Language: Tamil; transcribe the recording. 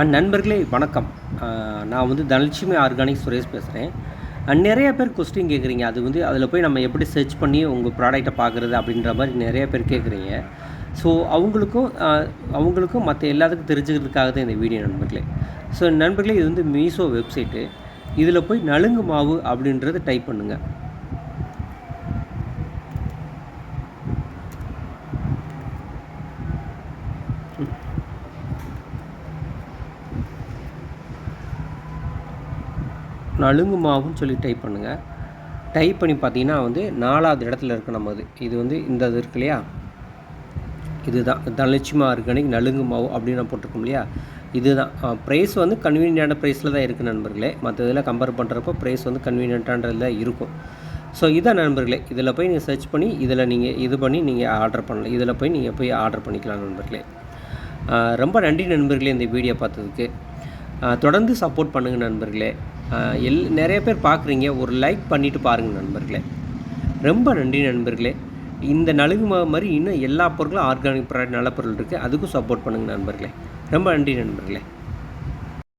நண்பர்களே வணக்கம். நான் வந்து தனலட்சுமி ஆர்கானிக் சுரேஷ் பேசுகிறேன். நிறைய பேர் கொஸ்டின் கேட்குறீங்க. அது வந்து அதில் போய் நம்ம எப்படி சர்ச் பண்ணி உங்கள் ப்ராடக்ட்டை பார்க்குறது அப்படின்ற மாதிரி நிறைய பேர் கேட்குறீங்க. ஸோ அவங்களுக்கும் மற்ற எல்லாத்துக்கும் தெரிஞ்சுக்கிறதுக்காக தான் இந்த வீடியோ நண்பர்களே. ஸோ நண்பர்களே, இது வந்து மீஷோ வெப்சைட்டு. இதில் போய் நலுங்கு மாவு அப்படின்றத டைப் பண்ணுங்கள். நலுங்கு மாவுன்னு சொல்லி டைப் பண்ணுங்கள். டைப் பண்ணி பார்த்தீங்கன்னா வந்து 4வது இடத்துல இருக்குது நம்மது. இது வந்து இந்த இது இருக்கு இல்லையா, இதுதான் தனலட்சுமி ஆர்கானிக் நலுங்கு மாவு அப்படின்னு நான் போட்டிருக்கோம் இல்லையா, இதுதான். ப்ரைஸ் வந்து கன்வீனியன்ட்டான ப்ரைஸில் தான் இருக்குது நண்பர்களே. மற்ற இதில் கம்பேர் பண்ணுறப்போ ப்ரைஸ் வந்து கன்வீனியன்ட்டானதில் தான் இருக்கும். ஸோ இதான் நண்பர்களே, இதில் போய் நீங்கள் சர்ச் பண்ணி இதில் நீங்கள் இது பண்ணி நீங்கள் ஆர்டர் பண்ணலாம். இதில் போய் நீங்கள் போய் ஆர்டர் பண்ணிக்கலாம் நண்பர்களே. ரொம்ப நன்றி நண்பர்களே இந்த வீடியோ பார்த்ததுக்கு. தொடர்ந்து சப்போர்ட் பண்ணுங்கள் நண்பர்களே. நிறைய பேர் பார்க்குறீங்க, ஒரு லைக் பண்ணிவிட்டு பாருங்கள் நண்பர்களே. ரொம்ப நன்றி நண்பர்களே. இந்த நலுங்கு மாவு மாதிரி இன்னும் எல்லா பொருட்களும் ஆர்கானிக் ப்ராடக்ட் நல்ல பொருள் இருக்குது, அதுக்கும் சப்போர்ட் பண்ணுங்கள் நண்பர்களே. ரொம்ப நன்றி நண்பர்களே.